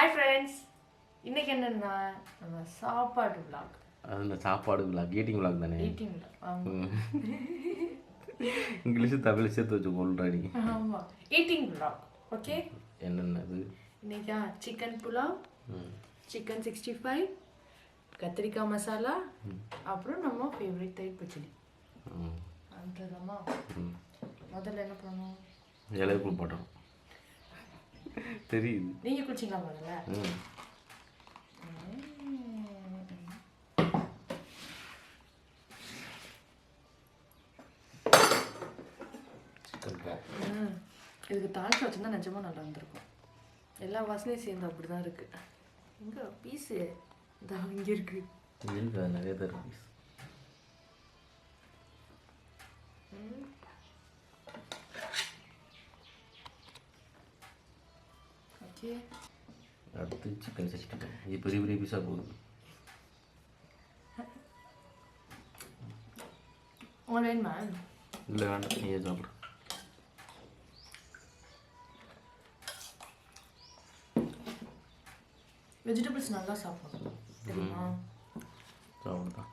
Hi friends, இன்றைக்கி என்னென்னா நம்ம சாப்பாடு விளாக். அது இந்த சாப்பாடு விளாக், ஈட்டிங் விளாக் தானே. ஈட்டிங் விளாக், ஆமாம். இங்கிலீஷு தமிழ் சேர்த்து வச்சு ஆல்ரெடி. ஆமாம், ஈட்டிங் விளாக். ஓகே, என்னென்னது இன்றைக்கா சிக்கன் புலாவ், சிக்கன் 65, கத்திரிக்காய் மசாலா, அப்புறம் நம்ம ஃபேவரட் தயிர் பச்சடி. அதுதாம்மா. முதல்ல என்ன பண்ணணும்? இலையை குளிப்பாட்டோம். தெரியுது. நீங்கள் குளிச்சிங்களா முதல்ல? இதுக்கு தாளிச்சு வச்சுருந்தா நிஜமாக நல்லா இருந்திருக்கும். எல்லா வாசனையும் சேர்ந்து அப்படி தான் இருக்குது. இங்கே பீஸு இந்த இங்கே இருக்குது. நிறைய பேர் பீஸ். ஓகே, அடுத்து சிக்கன் 65. இது பெரிய பெரிய பீஸாக போகுது. உங்களுக்கு வேணுமா? இல்லை வேண்டாம், நீயே சாப்பிடு. வெஜிடபிள்ஸ் நல்லா சாப்பிடணும் தெரியுமா? சாப்பிடுதான்.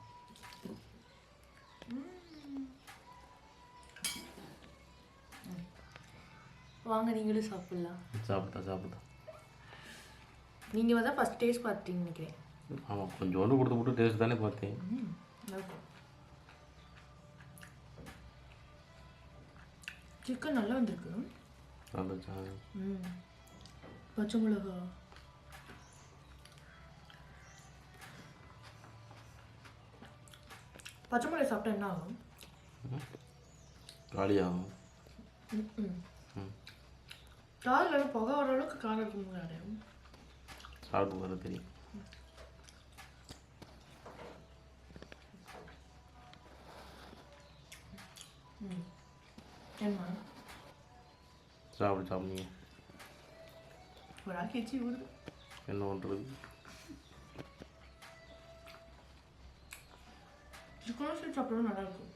வாங்க நீங்களும் சாப்பிட்லாம். சாப்பிட்டா நீங்கள் தான் ஃபஸ்ட் டேஸ்ட் பார்த்தீங்கன்னு நினைக்கிறேன். ஆமாம், கொஞ்சோண்டு கொடுத்து போட்டு டேஸ்ட் தானே பார்த்தேன். சிக்கன் நல்லா வந்திருக்கு. வந்துச்சா? பச்சை மிளகா, பச்சை மிளகா சாப்பிட்டா என்ன ஆகும்? காலியாகும். காலில் புகை வர அளவுக்கு காலம் இருக்குங்க. சாப்பிட்டு வர தெரியும். என்ன சாப்பிடுங்க. ஒரு ஆள் கேச்சி விடுது. என்ன பண்ணுறது? சிக்கன் ஸ்வீட் சாப்பிடவும் நல்லா இருக்கும்.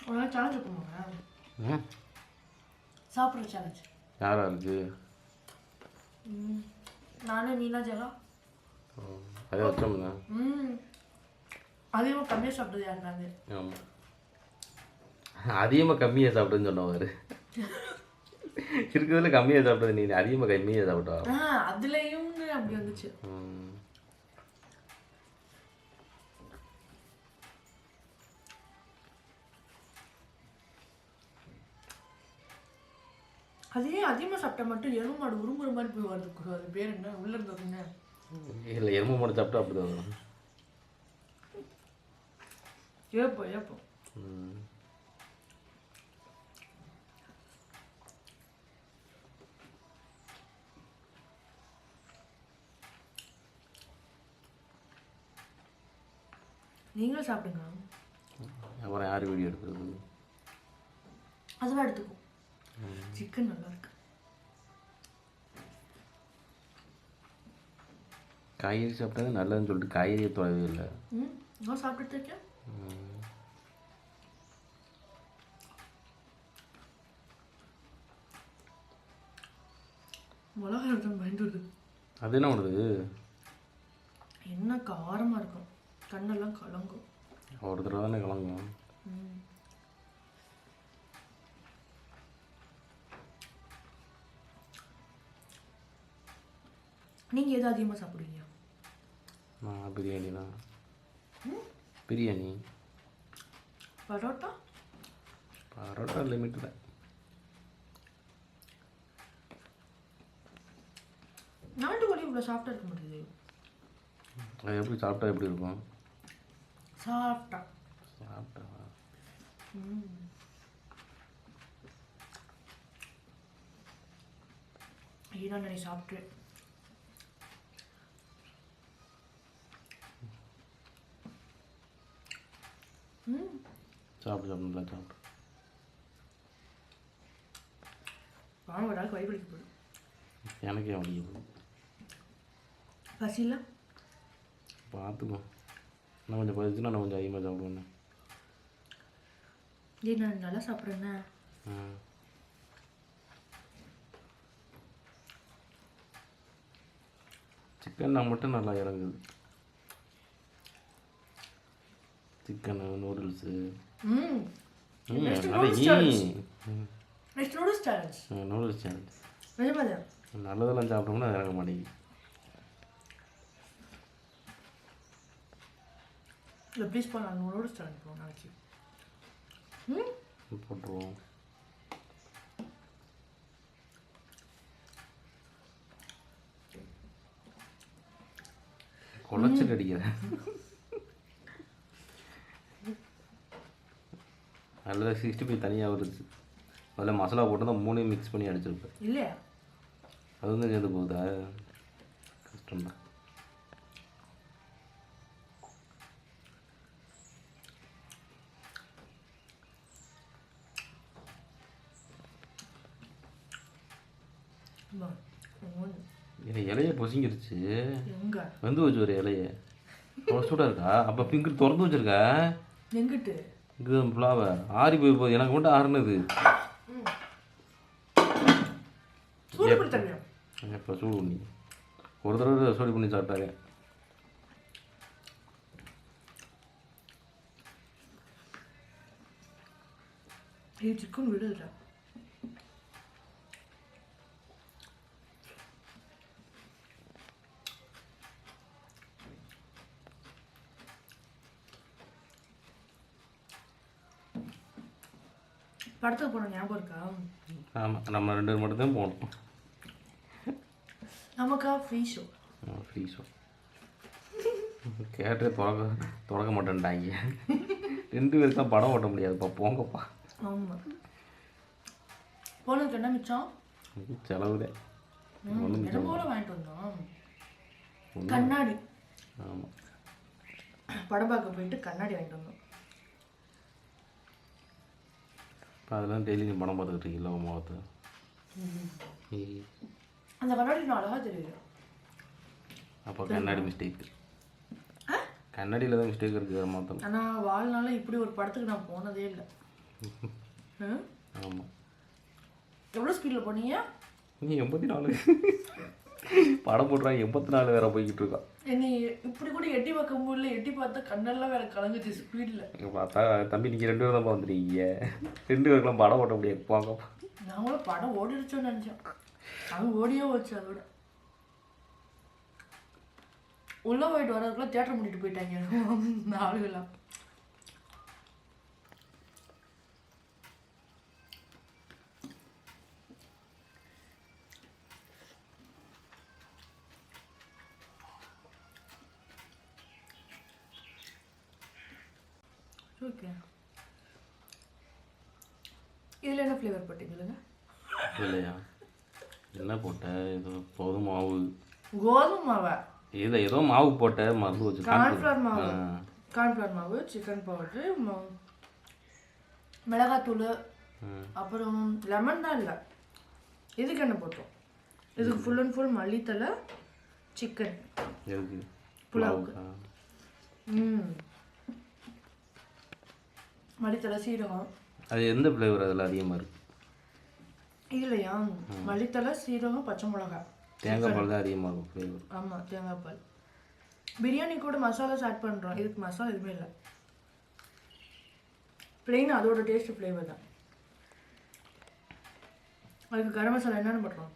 ஒரு நாள் சேலஞ்சு பண்ணுவாங்க, சாப்பிட்ற சேலஞ்ச். யாரா இருக்கு? நானே நீனா ஜெகா. அதே வச்சோம்னா அதிகமாக கம்மியாக சாப்பிட்டது யாருனாங்க? ஆமாம், அதிகமாக கம்மியாக சாப்பிட்டுன்னு சொன்னவர். இருக்கிறதுல கம்மியாக சாப்பிட்டது நீ, அதிகமாக கம்மியாக சாப்பிட்டா. அதுலேயும் அப்படி வந்துச்சு. அதே அதிகமாக சாப்பிட்டா மட்டும் எருமை மாடு உருமுற மாதிரி போய் வருது. அது பேர் என்ன உள்ள இருந்ததுங்க? இல்லை, எருமை மாடு சாப்பிட்டா அப்படி தான் வரும். ஏப்போ நீங்களும் சாப்பிடுங்க. அப்புறம் யார் வீடியோ எடுக்கிறது? அதெல்லாம் எடுத்துக்கும். சிக்கன் நல்லா இருக்கு. காய்கறி சாப்பிட்டா நல்லதுன்னு சொல்லிட்டு காய்கறியை தொலைவே இல்லை. நான் சாப்பிட்டுட்டு இருக்கேன். மிளகா எடுத்து பயந்துடுது. அது என்ன பண்ணுது? என்ன காரமாக இருக்கும், கண்ணெல்லாம் கலங்கும். ஒரு தடவை தானே கலங்கும். நீங்கள் எது அதிகமாக சாப்பிடுவீங்க? நான் பிரியாணி தான். பிரியாணி. பரோட்டா லிமிட் தான். நாட்டுக்கோழி இவ்வளோ சாஃப்டாக இருக்க முடியுது. அது எப்படி சாப்பிட்டா எப்படி இருக்கும்? சாப்பிட்டா ஈரான் நீ சாப்பிட்டு சாப்பிட்டு நல்லா சாப்பிட்டு வாங்க ஒரு ஆளுக்கு வயிறு போயிடும். எனக்கே வலிக்குது. பசில பார்த்துக்கோ. நான் கொஞ்சம் பசிச்சுன்னா நான் கொஞ்சம் அதிகமாக சாப்பிடுவேன். ஏய் நான் நல்லா சாப்பிட்றேண்ணே. சிக்கன்னா மட்டும் நல்லா இறங்குது. சிக்கனு நூடுல்ஸு நெக்ஸ்ட் நல்லா நூடுல்ஸ் சேலஞ்ச். நூடுல்ஸ் சேலஞ்ச் நிஜமாதா? நல்லதெல்லாம் சாப்பிட்டோம்னா இறங்க மாட்டேங்குது. இல்லை ப்ளீஸ் போகலாம், நூடுல்ஸ் சேலஞ்ச் போவோம் நாளைக்கு. போட்டுருவோம். குழச்சிட்டு அடிக்கிறேன். அதில் 65 தனியாக வருது. அதில் மசாலா போட்டு தான் 3 மிக்ஸ் பண்ணி அடிச்சிருப்பேன். இல்லையா? அது வந்து சேர்ந்து போகுதா? கஷ்டம்தான். இலையை பொசிங்கிருச்சு. எங்க வந்து வச்சு ஒரு இலையை சூடாக இருக்கா? அப்போ பிங்கு திறந்து வச்சிருக்கா? எங்கிட்டு இங்கே ஃப்ளாவர் ஆறி போய் போகுது. எனக்கு மட்டும் ஆறுனது. இப்போ சூடு பண்ணி ஒரு தடவை சூடு பண்ணி சாப்பிட்டாங்க. சிக்கன் விடுதா? படத்துக்கு போன ஞாபகம் இருக்கா? ஆமாம், நம்ம 2 பேர் மட்டும் தான் போனோம். நமக்கா ஃப்ரீ ஷோ. ஃப்ரீ ஷோ கேட்டு தொடக்க மாட்டேன்ட்டாங்க. 2 பேருக்கு தான் படம் ஓட்ட முடியாதுப்பா, போங்கப்பா. ஆமாம், போனதுக்கு என்ன மிச்சம்? செலவுதே. என்ன போல வாங்கிட்டு வந்தோம் கண்ணாடி. ஆமாம், படம் பார்க்க போயிட்டு கண்ணாடி வாங்கிட்டு வந்தோம். இப்போ அதெல்லாம் டெய்லி நீ படம் பார்த்துக்கிட்டு இருக்கீங்களா முகத்தை? அந்த கண்ணாடி நான் அழகாக தெரியுது. அப்போ கண்ணாடி மிஸ்டேக். கண்ணாடியில் தான் மிஸ்டேக் இருக்குது மாற்றம். ஆனால் வாழ்நாள இப்படி ஒரு படத்துக்கு நான் போனதே இல்லை. ஆமாம். எவ்வளோ ஸ்பீடில் போனீங்க? நீ 84 படம் போடுறாங்க, 84 வேற போய்கிட்டு இருக்கோம். நீ இப்படி கூட எட்டி பார்க்க முடியல, எட்டி பார்த்தா கண்ணெல்லாம் வேற கலங்குச்சு ஸ்பீடில். பார்த்தா தம்பி நீங்கள் 2 பேரும் தான் வந்துருக்கீங்க. 2 பேருக்குலாம் படம் ஓட்ட முடியாது, போங்க. நாங்களும் படம் ஓடிடுச்சோன்னு நினச்சோம். அது ஓடியே வச்சு அதோட உள்ள போயிட்டு வர்றதுக்குள்ள தியேட்டர் மூடிட்டு போயிட்டாங்க ஆளுகளாம். ஓகே, இதில் என்ன ஃப்ளேவர் போட்டீங்க? இல்லையா, என்ன போட்டேன்? இது கோதுமை மாவு. கோதுமை மாவா? இல்லை, ஏதோ மாவு போட்டேன், மறந்து வச்சு. கார்ன்ஃப்ளவர் மாவு. கார்ன்ஃப்ளவர் மாவு, சிக்கன் பவுட்ரு, மிளகாத்தூள், அப்புறம் லெமன் தான் இல்லை. இதுக்கு என்ன போட்டோம்? இதுக்கு ஃபுல் அண்ட் ஃபுல் மல்லித்தலை, சிக்கன். எதுக்கு? புலாவுக்கு. மல்லித்தலை, சீரகம். அது எந்த ஃப்ளேவர் அதில் அதிகமாக இருக்குது? இல்லையா, மல்லித்தலை, சீரகம், பச்சை மிளகாய், தேங்காய் பால் தான் அதிகமாக இருக்கும் ஃப்ளேவர். ஆமாம், தேங்காய் பால். பிரியாணி கூட மசாலாஸ் ஆட் பண்ணுறோம். இதுக்கு மசாலா எதுவுமே இல்லை, பிளெயின் அதோட டேஸ்ட் ஃப்ளேவர் தான். அதுக்கு கரம் மசாலா என்னென்னு பண்ணுறோம்?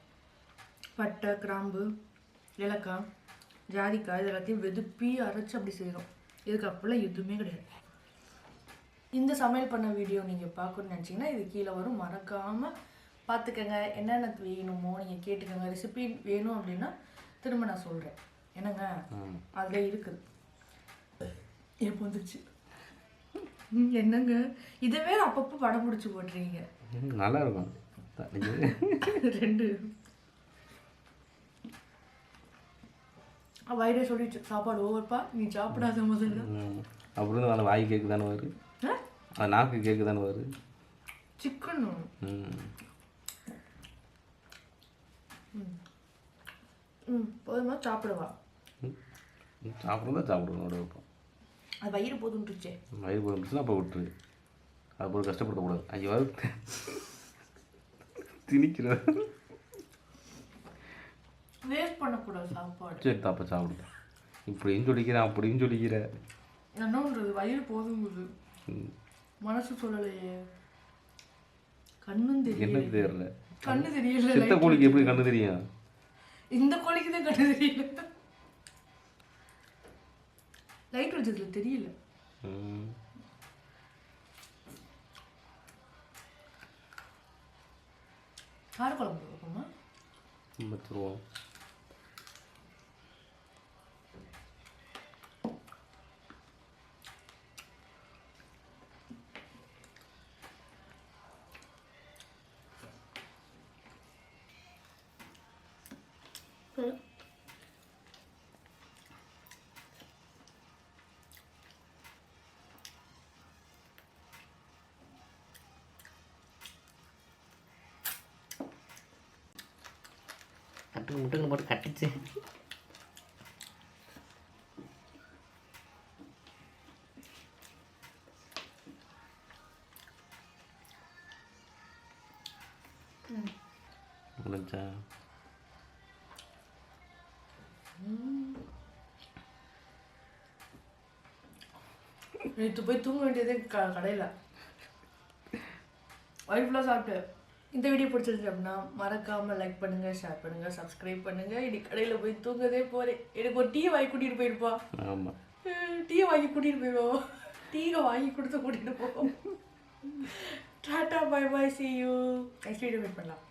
பட்டை, கிராம்பு, ஏலக்காய், ஜாதிக்காய், இது எல்லாத்தையும் வெதுப்பி அரைச்சி அப்படி செய்கிறோம். இதுக்கு அப்போல்லாம் எதுவுமே கிடையாது. இந்த சமையல் பண்ண வீடியோ நீங்கள் பார்க்கணுன்னு நினச்சிங்கன்னா இது கீழே வரும், மறக்காமல் பார்த்துக்கங்க. என்னென்ன வேணுமோ நீங்கள் கேட்டுக்கோங்க. ரெசிபி வேணும் அப்படின்னா திரும்ப நான் சொல்கிறேன். என்னங்க அதில் இருக்குது. எப்போ வந்துச்சு என்னங்க இதை வேறு அப்பப்போ படம் பிடிச்சி போட்டுறீங்க. நல்லா இருக்கும். 2 வயிறே சொல்லிட்டு சாப்பாடு ஓவர்ப்பா, நீ சாப்பிடாத முதல்ல. அப்புறம் அந்த வாய் கேக்கு தானே வருது, அது நாக்கு கேக்கு தானே வருது. சிக்கன் போதுமா? சாப்பிடுவா? சாப்பிடுறதா சாப்பிடுவோம். அது வயிறு போதுன்ட்டுச்சே. வயிறு போதுச்சுன்னா அப்போ விட்டுரு. அது போய் கஷ்டப்படுத்தக்கூடாது. ஐயோ திணிக்கிற வேஸ்ட் பண்ணக்கூடாது சாப்பாடு. சரி தாப்பா சாப்பிடுது. இப்படின்னு சொல்லிக்கிறேன் அப்படியும் சொல்லிக்கிறேன். என்ன பண்ணுறது, வயிறு போதுங்குது, மனசு சொல்லலையே, கண்ணும் என்ன தெரியல. தெரியல. கண்ணு தெரியல. செத்த கோழிக்கு எப்படி கண்ணு தெரியும்? இந்த கோழிக்கு தான் கண்ணு தெரியல. லைட் வச்சதுல தெரியல. காரக்குழம்பு வைப்போமா? வச்சுருவோம். முட்டுன்னு போட்டு கட்டிச்சு. முடிஞ்சா நேற்று போய் தூங்க வேண்டியதே கடையில் வயிறு ஃபுல்லாக சாப்பிட்டு. இந்த வீடியோ பிடிச்சிருச்சு அப்படின்னா மறக்காமல் லைக் பண்ணுங்கள், ஷேர் பண்ணுங்கள், சப்ஸ்கிரைப் பண்ணுங்கள். இன்னைக்கு கடையில் போய் தூங்கதே போகிறேன். எனக்கு ஒரு டீயை வாங்கி கூட்டிகிட்டு போயிருப்பா. ஆமாம், டீயை வாங்கி கூட்டிகிட்டு போயிடுவோம். டீயை வாங்கி கொடுத்து கூட்டிகிட்டு போவோம். Tata, bye bye, see you. Next video meet பண்ணலாம்.